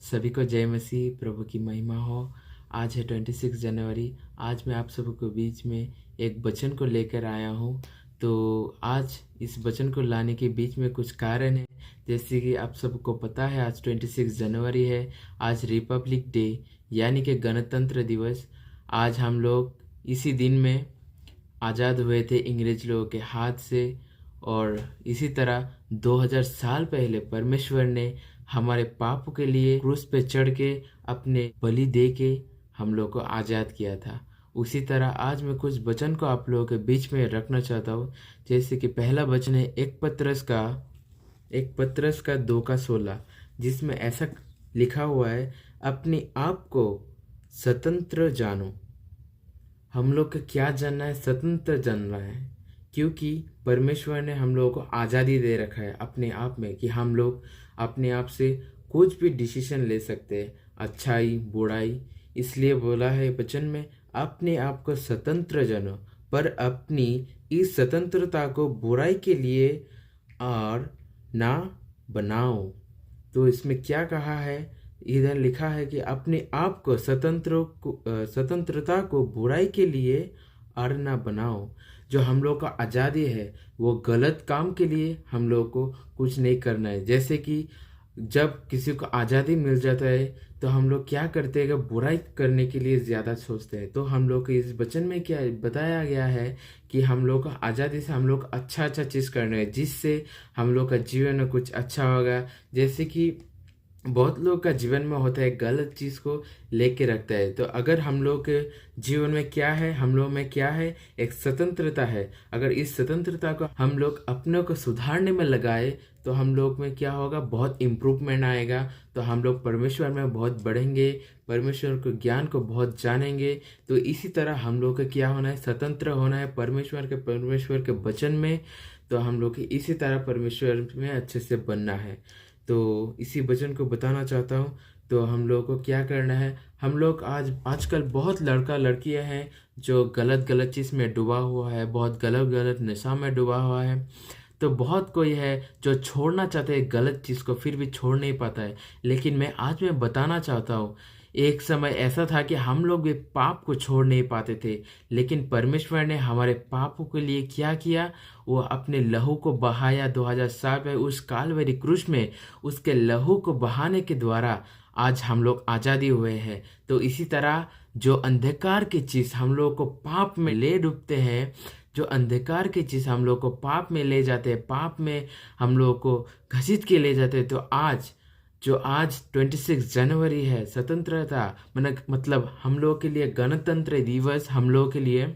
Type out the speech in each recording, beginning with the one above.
सभी को जय मसीह, प्रभु की महिमा हो। आज है 26 जनवरी। आज मैं आप सबको बीच में एक वचन को लेकर आया हूँ। तो आज इस वचन को लाने के बीच में कुछ कारण है। जैसे कि आप सबको पता है आज 26 जनवरी है। आज रिपब्लिक डे यानी कि गणतंत्र दिवस। आज हम लोग इसी दिन में आज़ाद हुए थे अंग्रेज लोगों के हाथ से। और इसी तरह 2000 साल पहले परमेश्वर ने हमारे पाप के लिए क्रूस पे चढ़ के अपने बलि दे के हम लोग को आज़ाद किया था। उसी तरह आज मैं कुछ वचन को आप लोगों के बीच में रखना चाहता हूँ। जैसे कि पहला वचन है एक पत्रस का 2:16, जिसमें ऐसा लिखा हुआ है, अपने आप को स्वतंत्र जानो। हम लोग को क्या जानना है? स्वतंत्र जानना है, क्योंकि परमेश्वर ने हम लोगों को आज़ादी दे रखा है अपने आप में, कि हम लोग अपने आप से कुछ भी डिसीजन ले सकते हैं, अच्छाई बुराई। इसलिए बोला है वचन में, अपने आप को स्वतंत्र जानो, पर अपनी इस स्वतंत्रता को बुराई के लिए और ना बनाओ। तो इसमें क्या कहा है? इधर लिखा है कि अपने आप को स्वतंत्रता को बुराई के लिए और ना बनाओ। जो हम लोग का आज़ादी है वो गलत काम के लिए हम लोग को कुछ नहीं करना है। जैसे कि जब किसी को आज़ादी मिल जाता है तो हम लोग क्या करते हैं कि बुराई करने के लिए ज़्यादा सोचते हैं। तो हम लोग को इस वचन में क्या बताया गया है कि हम लोग को आज़ादी से हम लोग अच्छा चीज़ करना है, जिससे हम लोग का जीवन में कुछ अच्छा होगा। जैसे कि बहुत लोग का जीवन में होता है गलत चीज़ को लेके रखता है। तो अगर हम लोग के जीवन में क्या है, हम लोग में क्या है? एक स्वतंत्रता है। अगर इस स्वतंत्रता को हम लोग अपने को सुधारने में लगाए तो हम लोग में क्या होगा? बहुत इम्प्रूवमेंट आएगा। तो हम लोग परमेश्वर में बहुत बढ़ेंगे, परमेश्वर के ज्ञान को बहुत जानेंगे। तो इसी तरह हम लोग को क्या होना है? स्वतंत्र होना है परमेश्वर के वचन में। तो हम लोग इसी तरह परमेश्वर में अच्छे से बनना है। तो इसी वचन को बताना चाहता हूँ। तो हम लोग को क्या करना है? हम लोग आजकल बहुत लड़का लड़कियां हैं जो गलत चीज़ में डूबा हुआ है, बहुत गलत नशा में डूबा हुआ है। तो बहुत कोई है जो छोड़ना चाहते हैं गलत चीज़ को, फिर भी छोड़ नहीं पाता है। लेकिन मैं बताना चाहता हूँ, एक समय ऐसा था कि हम लोग भी पाप को छोड़ नहीं पाते थे, लेकिन परमेश्वर ने हमारे पापों के लिए क्या किया? वो अपने लहू को बहाया 2000 साल पहले उस कालवरी क्रूस में। उसके लहू को बहाने के द्वारा आज हम लोग आज़ादी हुए हैं। तो इसी तरह जो अंधकार की चीज़ हम लोग को पाप में ले डूबते हैं, जो अंधकार की चीज़ हम लोग को पाप में ले जाते हैं, पाप में हम लोग को घसीट के ले जाते हैं। तो आज 26 जनवरी है, स्वतंत्रता मतलब हम लोग के लिए गणतंत्र दिवस हम लोग के लिए।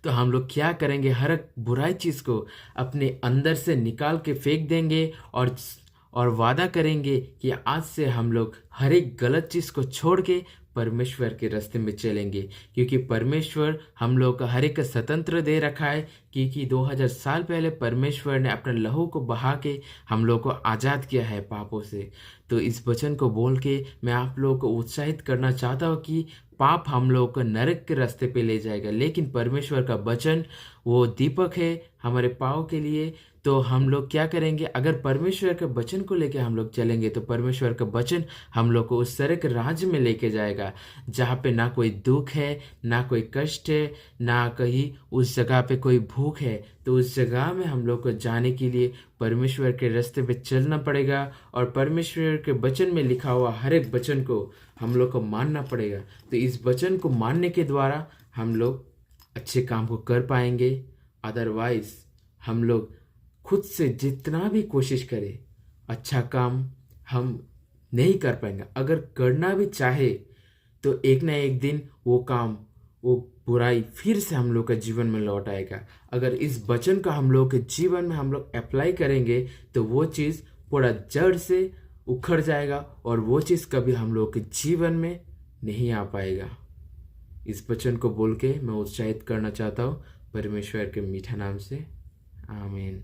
तो हम लोग क्या करेंगे? हर एक बुराई चीज़ को अपने अंदर से निकाल के फेंक देंगे और वादा करेंगे कि आज से हम लोग हर एक गलत चीज़ को छोड़ के परमेश्वर के रास्ते में चलेंगे। क्योंकि परमेश्वर हम लोग का हर एक का स्वतंत्र दे रखा है, क्योंकि 2000 साल पहले परमेश्वर ने अपने लहू को बहा के हम लोग को आज़ाद किया है पापों से। तो इस वचन को बोल के मैं आप लोगों को उत्साहित करना चाहता हूँ कि पाप हम लोग को नरक के रास्ते पे ले जाएगा, लेकिन परमेश्वर का वचन वो दीपक है हमारे पाँव के लिए। तो हम लोग क्या करेंगे? अगर परमेश्वर के वचन को लेके हम लोग चलेंगे तो परमेश्वर का वचन हम लोग को उस तरह के राज्य में लेके जाएगा जहाँ पे ना कोई दुख है, ना कोई कष्ट है, ना कहीं उस जगह पे कोई भूख है। तो उस जगह में हम लोग को जाने के लिए परमेश्वर के रास्ते पे चलना पड़ेगा, और परमेश्वर के वचन में लिखा हुआ हर एक वचन को हम लोग को मानना पड़ेगा। तो इस वचन को मानने के द्वारा हम लोग अच्छे काम को कर पाएंगे। अदरवाइज हम लोग खुद से जितना भी कोशिश करें अच्छा काम हम नहीं कर पाएंगे। अगर करना भी चाहे तो एक ना एक दिन वो काम, वो बुराई फिर से हम लोग के जीवन में लौट आएगा। अगर इस वचन का हम लोग के जीवन में हम लोग अप्लाई करेंगे तो वो चीज़ पूरा जड़ से उखड़ जाएगा और वो चीज़ कभी हम लोग के जीवन में नहीं आ पाएगा। इस वचन को बोल के मैं उत्साहित करना चाहता हूँ परमेश्वर के मीठा नाम से। आमीन।